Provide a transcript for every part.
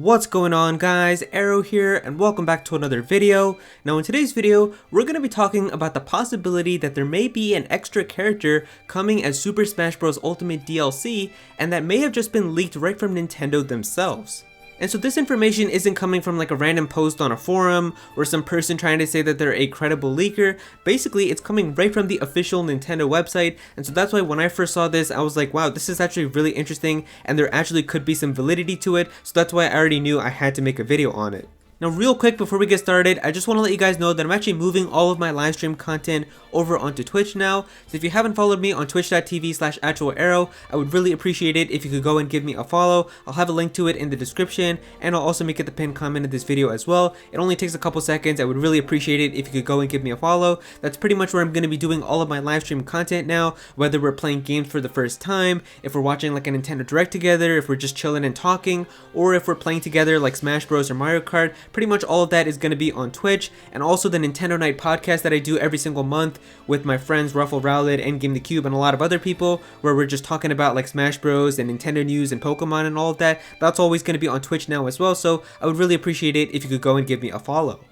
What's going on, guys? Aero here, and welcome back to another video. Now in today's video, we're going to be talking about the possibility that there may be an extra character coming as Super Smash Bros. Ultimate DLC, and that may have just been leaked right from Nintendo themselves. And so this information isn't coming from like a random post on a forum or some person trying to say that they're a credible leaker. Basically, it's coming right from the official Nintendo website, and so that's why when I first saw this, I was like, wow, this is actually really interesting and there actually could be some validity to it, so that's why I already knew I had to make a video on it. Now real quick before we get started, I just want to let you guys know that I'm actually moving all of my live stream content over onto Twitch now. So if you haven't followed me on twitch.tv/actualaero, I would really appreciate it if you could go and give me a follow. I'll have a link to it in the description, and I'll also make it the pinned comment of this video as well. It only takes a couple seconds. I would really appreciate it if you could go and give me a follow. That's pretty much where I'm going to be doing all of my live stream content now, whether we're playing games for the first time, if we're watching like a Nintendo Direct together, if we're just chilling and talking, or if we're playing together like Smash Bros or Mario Kart. Pretty much all of that is going to be on Twitch, and also the Nintendo Night podcast that I do every single month with my friends Ruffle Rowlet and Game the Cube and a lot of other people, where we're just talking about like Smash Bros and Nintendo news and Pokemon and all of that. That's always going to be on Twitch now as well, so I would really appreciate it if you could go and give me a follow.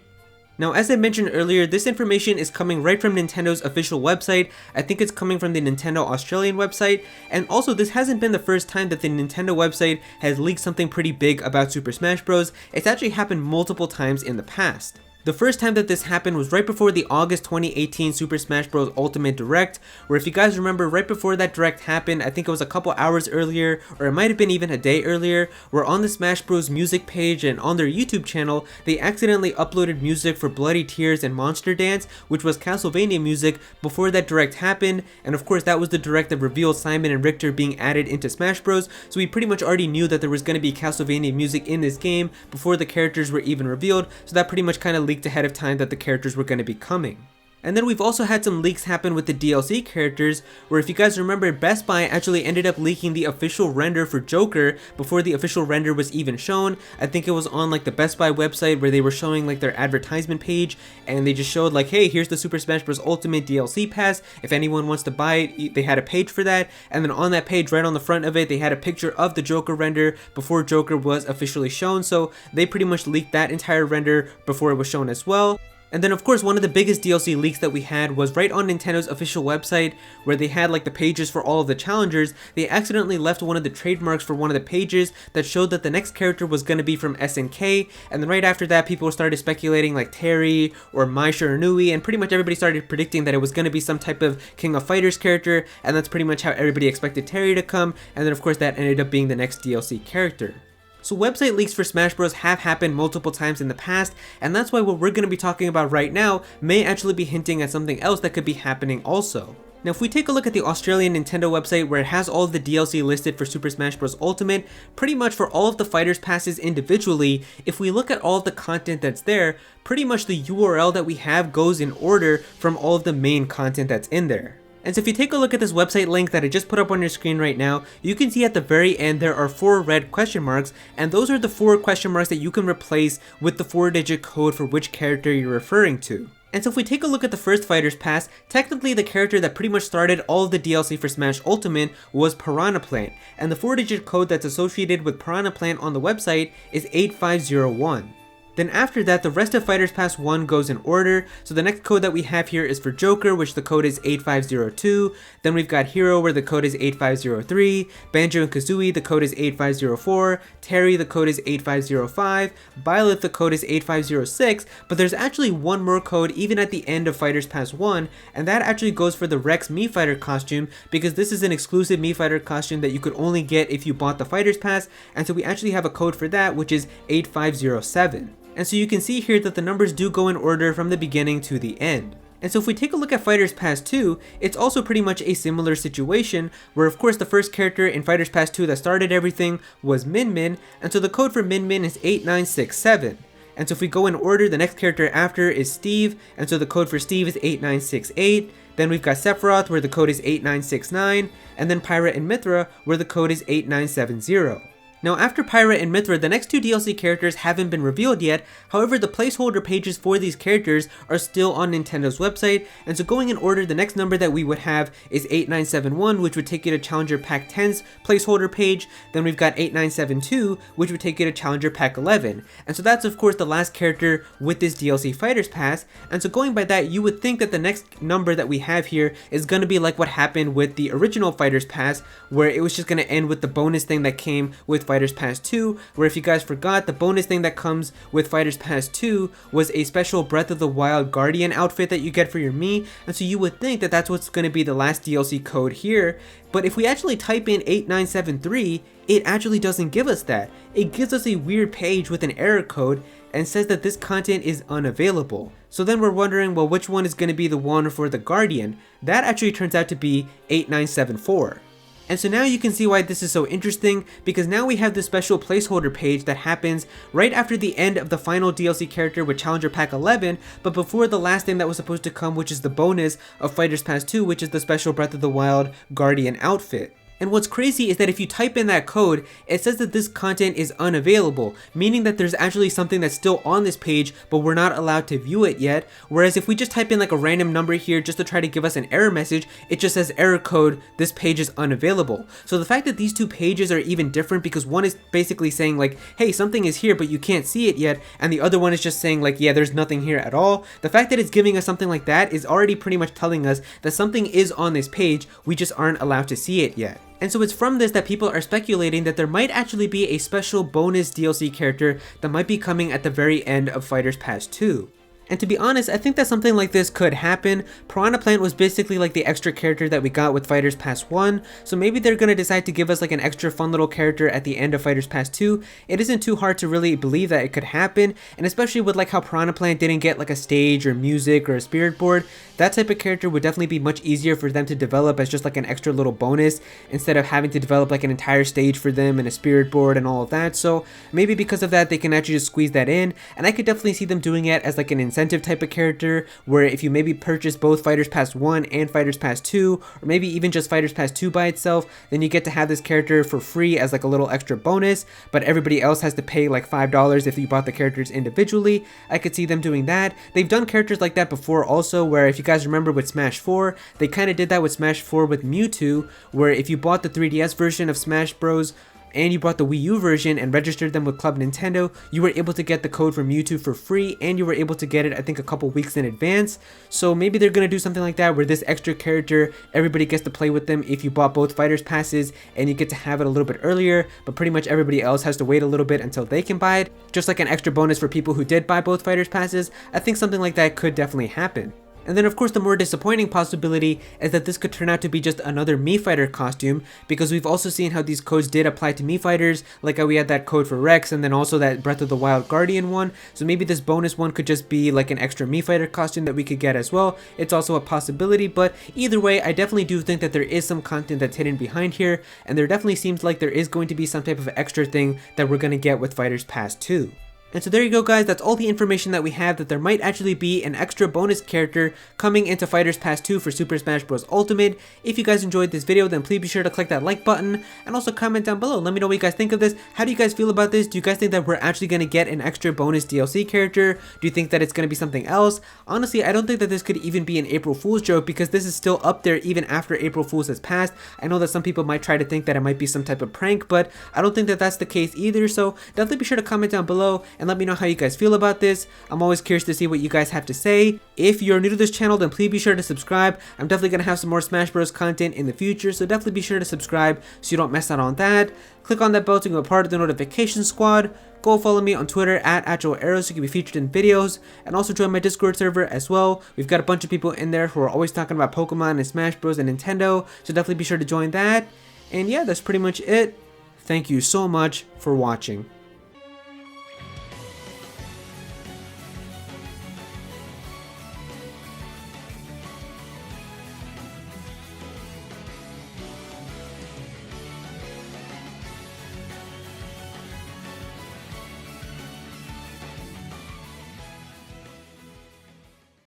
Now, as I mentioned earlier, this information is coming right from Nintendo's official website. I think it's coming from the Nintendo Australian website, and also this hasn't been the first time that the Nintendo website has leaked something pretty big about Super Smash Bros. It's actually happened multiple times in the past. The first time that this happened was right before the August 2018 Super Smash Bros. Ultimate Direct, where if you guys remember, right before that Direct happened, I think it was a couple hours earlier, or it might have been even a day earlier, where on the Smash Bros. Music page and on their YouTube channel, they accidentally uploaded music for Bloody Tears and Monster Dance, which was Castlevania music, before that Direct happened, and of course that was the Direct that revealed Simon and Richter being added into Smash Bros. So we pretty much already knew that there was going to be Castlevania music in this game before the characters were even revealed, so that pretty much kind of leaked ahead of time that the characters were going to be coming. And then we've also had some leaks happen with the DLC characters, where if you guys remember, Best Buy actually ended up leaking the official render for Joker before the official render was even shown. I think it was on like the Best Buy website where they were showing like their advertisement page, and they just showed like, hey, here's the Super Smash Bros. Ultimate DLC pass. If anyone wants to buy it, they had a page for that, and then on that page, right on the front of it, they had a picture of the Joker render before Joker was officially shown, so they pretty much leaked that entire render before it was shown as well. And then of course one of the biggest DLC leaks that we had was right on Nintendo's official website, where they had like the pages for all of the challengers. They accidentally left one of the trademarks for one of the pages that showed that the next character was going to be from SNK, and then right after that people started speculating like Terry or Mai Shiranui, and pretty much everybody started predicting that it was going to be some type of King of Fighters character, and that's pretty much how everybody expected Terry to come, and then of course that ended up being the next DLC character. So website leaks for Smash Bros have happened multiple times in the past, and that's why what we're going to be talking about right now may actually be hinting at something else that could be happening also. Now if we take a look at the Australian Nintendo website, where it has all of the DLC listed for Super Smash Bros. Ultimate, pretty much for all of the fighters passes individually, if we look at all of the content that's there, pretty much the URL that we have goes in order from all of the main content that's in there. And so if you take a look at this website link that I just put up on your screen right now, you can see at the very end there are 4 red question marks, and those are the 4 question marks that you can replace with the 4-digit code for which character you're referring to. And so if we take a look at the first Fighter's Pass, technically the character that pretty much started all of the DLC for Smash Ultimate was Piranha Plant, and the 4-digit code that's associated with Piranha Plant on the website is 8501. Then after that, the rest of Fighters Pass 1 goes in order. So the next code that we have here is for Joker, which the code is 8502. Then we've got Hero, where the code is 8503. Banjo and Kazooie, the code is 8504. Terry, the code is 8505. Violet, the code is 8506. But there's actually one more code even at the end of Fighters Pass 1, and that actually goes for the Rex Mii Fighter costume, because this is an exclusive Mii Fighter costume that you could only get if you bought the Fighters Pass, and so we actually have a code for that, which is 8507. And so you can see here that the numbers do go in order from the beginning to the end. And so if we take a look at Fighters Pass 2, it's also pretty much a similar situation, where of course the first character in Fighters Pass 2 that started everything was Min Min, and so the code for Min Min is 8967. And so if we go in order, the next character after is Steve, and so the code for Steve is 8968. Then we've got Sephiroth, where the code is 8969, and then Pyra and Mithra, where the code is 8970. Now after Pyra and Mithra, the next two DLC characters haven't been revealed yet, however the placeholder pages for these characters are still on Nintendo's website, and so going in order, the next number that we would have is 8971, which would take you to Challenger Pack 10's placeholder page, then we've got 8972, which would take you to Challenger Pack 11, and so that's of course the last character with this DLC Fighters Pass, and so going by that, you would think that the next number that we have here is going to be like what happened with the original Fighters Pass, where it was just going to end with the bonus thing that came with Fighters Pass 2, where if you guys forgot, the bonus thing that comes with Fighters Pass 2 was a special Breath of the Wild Guardian outfit that you get for your Mii, and so you would think that that's what's going to be the last DLC code here, but if we actually type in 8973, it actually doesn't give us that. It gives us a weird page with an error code and says that this content is unavailable. So then we're wondering, well, which one is going to be the one for the Guardian? That actually turns out to be 8974. And so now you can see why this is so interesting, because now we have this special placeholder page that happens right after the end of the final DLC character with Challenger Pack 11, but before the last thing that was supposed to come, which is the bonus of Fighters Pass 2, which is the special Breath of the Wild Guardian outfit. And what's crazy is that if you type in that code, it says that this content is unavailable, meaning that there's actually something that's still on this page, but we're not allowed to view it yet. Whereas if we just type in like a random number here just to try to give us an error message, it just says error code, this page is unavailable. So the fact that these two pages are even different, because one is basically saying like, hey, something is here, but you can't see it yet, and the other one is just saying like, yeah, there's nothing here at all. The fact that it's giving us something like that is already pretty much telling us that something is on this page, we just aren't allowed to see it yet. And so it's from this that people are speculating that there might actually be a special bonus DLC character that might be coming at the very end of Fighters Pass 2. And to be honest, I think that something like this could happen. Piranha Plant was basically like the extra character that we got with Fighters Pass 1, so maybe they're gonna decide to give us like an extra fun little character at the end of Fighters Pass 2. It isn't too hard to really believe that it could happen, and especially with like how Piranha Plant didn't get like a stage or music or a spirit board, that type of character would definitely be much easier for them to develop as just like an extra little bonus, instead of having to develop like an entire stage for them and a spirit board and all of that. So maybe because of that, they can actually just squeeze that in, and I could definitely see them doing it as like an incentive type of character, where if you maybe purchase both Fighters Pass 1 and Fighters Pass 2, or maybe even just Fighters Pass 2 by itself, then you get to have this character for free as like a little extra bonus, but everybody else has to pay like $5 if you bought the characters individually. I could see them doing that. They've done characters like that before also, where if you guys remember with Smash 4, they kind of did that with Smash 4 with Mewtwo, where if you bought the 3DS version of Smash Bros. And you bought the Wii U version and registered them with Club Nintendo, you were able to get the code for Mewtwo for free, and you were able to get it I think a couple weeks in advance. So maybe they're gonna do something like that, where this extra character, everybody gets to play with them if you bought both Fighters Passes, and you get to have it a little bit earlier, but pretty much everybody else has to wait a little bit until they can buy it, just like an extra bonus for people who did buy both Fighters Passes. I think something like that could definitely happen. And then of course the more disappointing possibility is that this could turn out to be just another Mii Fighter costume, because we've also seen how these codes did apply to Mii Fighters, like how we had that code for Rex and then also that Breath of the Wild Guardian one. So maybe this bonus one could just be like an extra Mii Fighter costume that we could get as well. It's also a possibility, but either way, I definitely do think that there is some content that's hidden behind here, and there definitely seems like there is going to be some type of extra thing that we're going to get with Fighters Pass 2. And so there you go guys, that's all the information that we have, that there might actually be an extra bonus character coming into Fighters Pass 2 for Super Smash Bros. Ultimate. If you guys enjoyed this video, then please be sure to click that like button, and also comment down below. Let me know what you guys think of this. How do you guys feel about this? Do you guys think that we're actually going to get an extra bonus DLC character? Do you think that it's going to be something else? Honestly, I don't think that this could even be an April Fool's joke, because this is still up there even after April Fool's has passed. I know that some people might try to think that it might be some type of prank, but I don't think that that's the case either, so definitely be sure to comment down below and let me know how you guys feel about this. I'm always curious to see what you guys have to say. If you're new to this channel, then please be sure to subscribe. I'm definitely going to have some more Smash Bros content in the future, so definitely be sure to subscribe so you don't miss out on that. Click on that bell to be a part of the notification squad. Go follow me on Twitter at Aero so you can be featured in videos, and also join my Discord server as well. We've got a bunch of people in there who are always talking about Pokemon and Smash Bros and Nintendo, so definitely be sure to join that. And yeah, that's pretty much it. Thank you so much for watching.